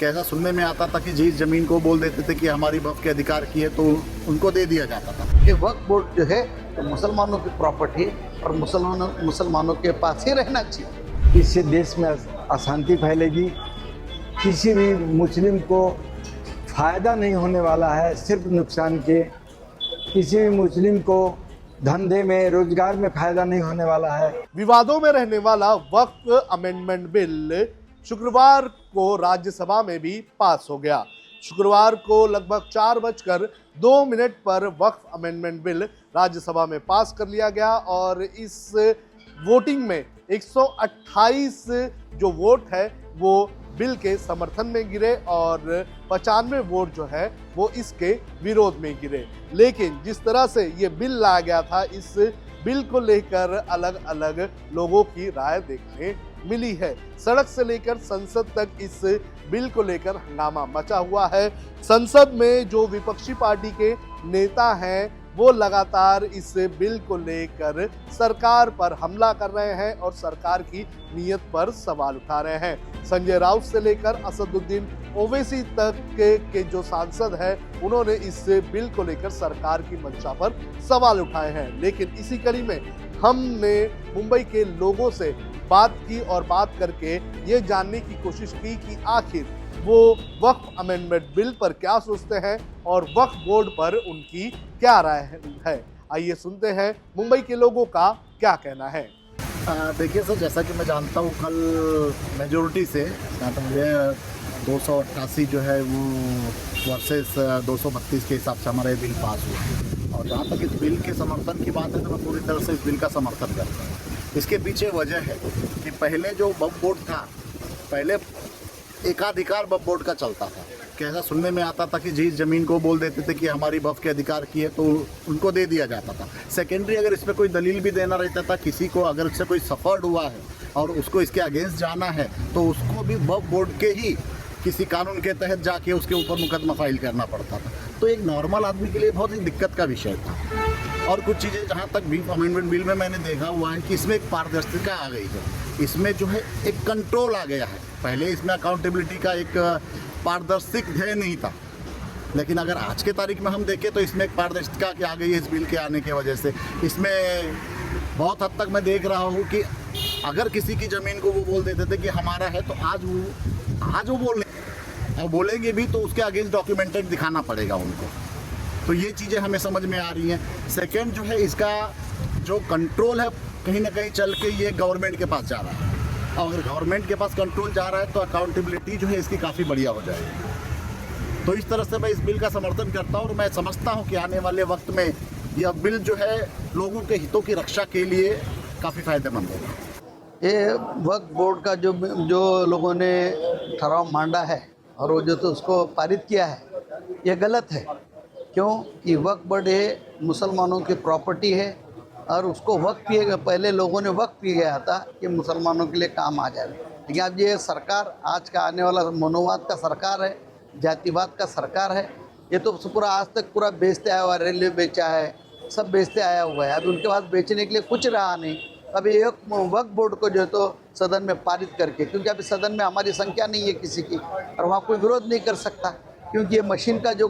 कैसा सुनने में आता था कि जिस जमीन को बोल देते थे कि हमारी वक्फ के अधिकार की है तो उनको दे दिया जाता था। ये वक्फ बोर्ड जो है तो मुसलमानों की प्रॉपर्टी और मुसलमानों के पास ही रहना चाहिए। इससे देश में अशांति फैलेगी, किसी भी मुस्लिम को फ़ायदा नहीं होने वाला है, सिर्फ नुकसान के। किसी भी मुस्लिम को धंधे में, रोजगार में फ़ायदा नहीं होने वाला है। विवादों में रहने वाला वक्फ अमेंडमेंट बिल शुक्रवार को राज्यसभा में भी पास हो गया। शुक्रवार को लगभग 4:02 पर वक्फ अमेंडमेंट बिल राज्यसभा में पास कर लिया गया और इस वोटिंग में 128 जो वोट है वो बिल के समर्थन में गिरे और 95 वोट जो है वो इसके विरोध में गिरे। लेकिन जिस तरह से ये बिल लाया गया था, इस बिल को लेकर अलग अलग लोगों की राय देखने मिली है। सड़क से लेकर संसद तक इस बिल को लेकर हंगामा मचा हुआ है। संसद में जो विपक्षी पार्टी के नेता हैं वो लगातार इस बिल को लेकर सरकार पर हमला कर रहे हैं और सरकार की नीयत पर सवाल उठा रहे हैं। संजय राउत से लेकर असदुद्दीन ओवैसी तक के जो सांसद हैं उन्होंने इस बिल को लेकर सरकार की मंशा पर सवाल उठाए हैं। लेकिन इसी कड़ी में हमने मुंबई के लोगों से बात की और बात करके ये जानने की कोशिश की कि आखिर वो वक्फ अमेंडमेंट बिल पर क्या सोचते हैं और वक्फ बोर्ड पर उनकी क्या राय है। आइए सुनते हैं मुंबई के लोगों का क्या कहना है। देखिए सर, जैसा कि मैं जानता हूँ कल मेजोरिटी से तो मुझे 288 जो है वो वर्सेस 232 के हिसाब से हमारा ये बिल पास हुआ। और जहाँ तक इस बिल के समर्थन की बात है तो मैं पूरी तरह से इस बिल का समर्थन करता हूँ। इसके पीछे वजह है कि पहले जो वक्फ बोर्ड था, पहले एकाधिकार वक्फ बोर्ड का चलता था। कैसा सुनने में आता था कि जिस ज़मीन को बोल देते थे कि हमारी वक्फ के अधिकार की है तो उनको दे दिया जाता था। सेकेंडरी अगर इस पर कोई दलील भी देना रहता था, किसी को अगर इससे कोई सफ़र्ड हुआ है और उसको इसके अगेंस्ट जाना है तो उसको भी वक्फ बोर्ड के ही किसी कानून के तहत जाके उसके ऊपर मुकदमा फाइल करना पड़ता था। तो एक नॉर्मल आदमी के लिए बहुत ही दिक्कत का विषय था। और कुछ चीज़ें जहाँ तक भी अमेंडमेंट बिल में मैंने देखा हुआ है कि इसमें एक पारदर्शिता आ गई है, इसमें जो है एक कंट्रोल आ गया है। पहले इसमें अकाउंटेबिलिटी का एक पारदर्शिक ध्येय नहीं था, लेकिन अगर आज के तारीख में हम देखें तो इसमें एक पारदर्शिता की आ गई है इस बिल के आने की वजह से। इसमें बहुत हद तक मैं देख रहा हूँ कि अगर किसी की ज़मीन को वो बोल देते थे कि हमारा है तो आज वो और बोलेंगे भी तो उसके अगेंस्ट डॉक्यूमेंटेड दिखाना पड़ेगा उनको। तो ये चीज़ें हमें समझ में आ रही हैं। सेकंड जो है, इसका जो कंट्रोल है कहीं ना कहीं चल के ये गवर्नमेंट के पास जा रहा है। और अगर गवर्नमेंट के पास कंट्रोल जा रहा है तो अकाउंटेबिलिटी जो है इसकी काफ़ी बढ़िया हो जाएगी। तो इस तरह से मैं इस बिल का समर्थन करता हूँ और मैं समझता हूँ कि आने वाले वक्त में यह बिल जो है लोगों के हितों की रक्षा के लिए काफ़ी फ़ायदेमंद होगा। ये वक्फ बोर्ड का जो लोगों ने ठहराव मांडा है और वो जो तो उसको पारित किया है, ये गलत है। क्यों कि वक्फ बोर्ड ये मुसलमानों की प्रॉपर्टी है और उसको वक्फ किए पहले लोगों ने वक्फ किया गया था कि मुसलमानों के लिए काम आ जाए। लेकिन अब ये सरकार आज का आने वाला मनोवाद का सरकार है, जातिवाद का सरकार है। ये तो पूरा आज तक पूरा बेचते आया हुआ, रेलवे बेचा है, सब बेचते आया हुआ है। अभी उनके पास बेचने के लिए कुछ रहा नहीं। अभी एक वक्फ बोर्ड को जो है तो सदन में पारित करके, क्योंकि अभी सदन में हमारी संख्या नहीं है किसी की और वहाँ कोई विरोध नहीं कर सकता, क्योंकि ये मशीन का जो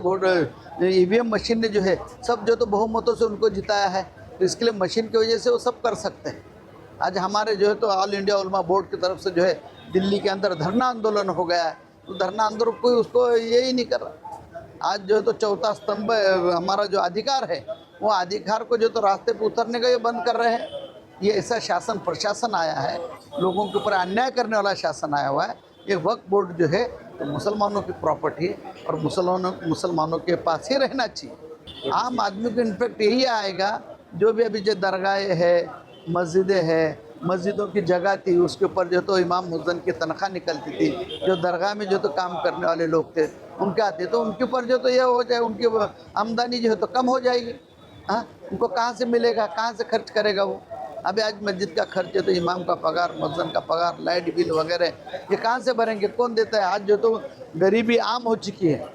ईवीएम मशीन ने जो है सब जो तो बहुमतों से उनको जिताया है। तो इसके लिए मशीन की वजह से वो सब कर सकते हैं। आज हमारे जो है तो ऑल इंडिया उलमा बोर्ड की तरफ से जो है दिल्ली के अंदर धरना आंदोलन हो गया है। तो धरना आंदोलन कोई उसको ये ही नहीं कर रहा। आज जो है तो चौथा स्तंभ हमारा जो अधिकार है वो अधिकार को जो तो रास्ते पर उतरने का ये बंद कर रहे हैं। ये ऐसा शासन प्रशासन आया है, लोगों के ऊपर अन्याय करने वाला शासन आया हुआ है। ये वक्फ बोर्ड जो है तो मुसलमानों की प्रॉपर्टी और मुसलमानों के पास ही रहना चाहिए। आम आदमी को इन्फेक्ट यही आएगा, जो भी अभी जो दरगाहें है, मस्जिदें हैं, मस्जिदों की जगह थी उसके ऊपर जो तो इमाम मुअज्जिन की तनख्वाह निकलती थी, जो दरगाह में जो तो काम करने वाले लोग थे उनके आते, तो उनके ऊपर जो तो ये हो जाए, उनकी आमदनी जो है तो कम हो जाएगी। हाँ, उनको कहाँ से मिलेगा, कहाँ से खर्च करेगा वो। अभी आज मस्जिद का खर्च है तो इमाम का पगार, मुअज्जिन का पगार, लाइट बिल वगैरह ये कहाँ से भरेंगे, कौन देता है। आज जो तो गरीबी आम हो चुकी है।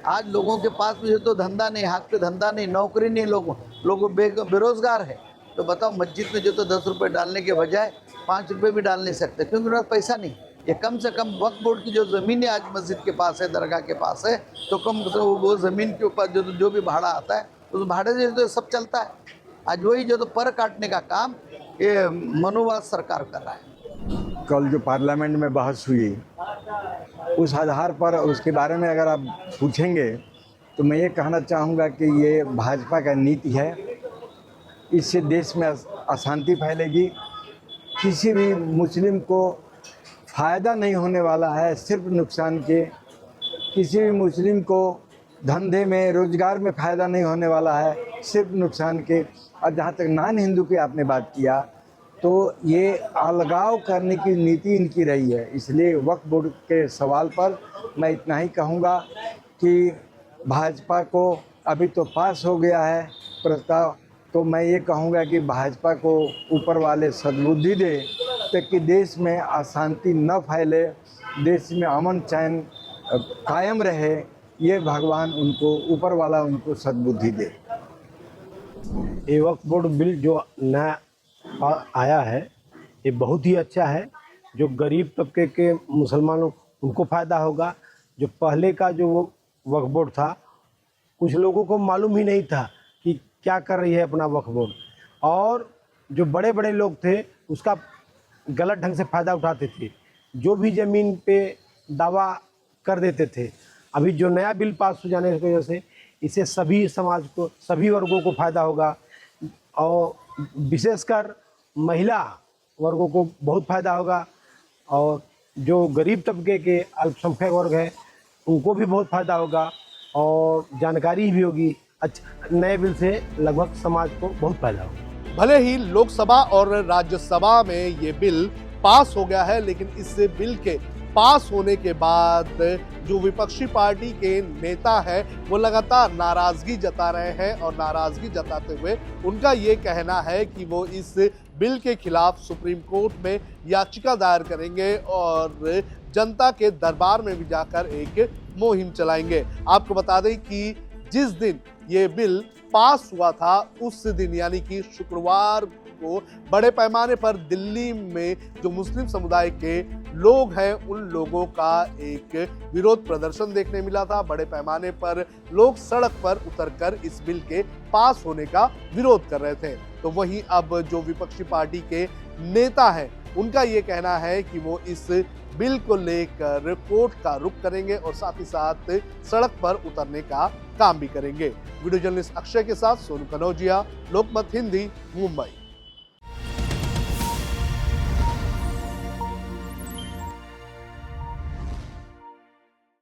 आज लोगों के पास भी जो तो धंधा नहीं, हाथ पे धंधा नहीं, नौकरी नहीं, लोग बेरोजगार है। तो बताओ, मस्जिद में जो तो 10 रुपये डालने के बजाय 5 रुपये भी डाल नहीं सकते, क्योंकि उनके पास पैसा नहीं। ये कम से कम वक्फ बोर्ड की जो ज़मीन है आज मस्जिद के पास है, दरगाह के पास है, तो कम से वो ज़मीन के ऊपर जो भी भाड़ा आता है उस भाड़े से तो सब चलता है। आज वही जो तो पर काटने का काम ये मनुवाद सरकार कर रहा है। कल जो पार्लियामेंट में बहस हुई उस आधार पर उसके बारे में अगर आप पूछेंगे तो मैं ये कहना चाहूँगा कि ये भाजपा का नीति है। इससे देश में अशांति फैलेगी, किसी भी मुस्लिम को फ़ायदा नहीं होने वाला है, सिर्फ नुकसान के। किसी भी मुस्लिम को धंधे में रोज़गार में फ़ायदा नहीं होने वाला है, सिर्फ नुकसान के। और जहाँ तक नॉन हिंदू की आपने बात किया तो ये अलगाव करने की नीति इनकी रही है। इसलिए वक्फ बोर्ड के सवाल पर मैं इतना ही कहूँगा कि भाजपा को अभी तो पास हो गया है प्रस्ताव, तो मैं ये कहूँगा कि भाजपा को ऊपर वाले सद्बुद्धि दे ताकि देश में अशांति न फैले, देश में अमन चैन कायम रहे। ये भगवान उनको ऊपर वाला उनको सद्बुद्धि दे। ये वक्फ बोर्ड बिल जो नया आया है ये बहुत ही अच्छा है। जो गरीब तबके के मुसलमानों उनको फ़ायदा होगा। जो पहले का जो वक्फ बोर्ड था कुछ लोगों को मालूम ही नहीं था कि क्या कर रही है अपना वक्फ बोर्ड, और जो बड़े बड़े लोग थे उसका गलत ढंग से फ़ायदा उठाते थे, जो भी ज़मीन पे दावा कर देते थे। अभी जो नया बिल पास हो जाने की वजह से इससे सभी समाज को, सभी वर्गों को फ़ायदा होगा, और विशेषकर महिला वर्गों को बहुत फ़ायदा होगा, और जो गरीब तबके के अल्पसंख्यक वर्ग है उनको भी बहुत फ़ायदा होगा, और जानकारी भी होगी। अच्छा, नए बिल से लगभग समाज को बहुत फ़ायदा होगा। भले ही लोकसभा और राज्यसभा में ये बिल पास हो गया है, लेकिन इस बिल के पास होने के बाद जो विपक्षी पार्टी के नेता है वो लगातार नाराजगी जता रहे हैं, और नाराजगी जताते हुए उनका ये कहना है कि वो इस बिल के खिलाफ सुप्रीम कोर्ट में याचिका दायर करेंगे और जनता के दरबार में भी जाकर एक मुहिम चलाएंगे। आपको बता दें कि जिस दिन ये बिल पास हुआ था उस दिन यानी कि शुक्रवार को बड़े पैमाने पर दिल्ली में जो मुस्लिम समुदाय के लोग हैं उन लोगों का एक विरोध प्रदर्शन देखने मिला था। बड़े पैमाने पर लोग सड़क पर उतरकर इस बिल के पास होने का विरोध कर रहे थे। तो वहीं अब जो विपक्षी पार्टी के नेता हैं उनका ये कहना है कि वो इस बिल को लेकर कोर्ट का रुख करेंगे और साथ ही साथ सड़क पर उतरने का काम भी करेंगे। वीडियो जर्नलिस्ट अक्षय के साथ सोनू कनौजिया, लोकमत हिंदी, मुंबई।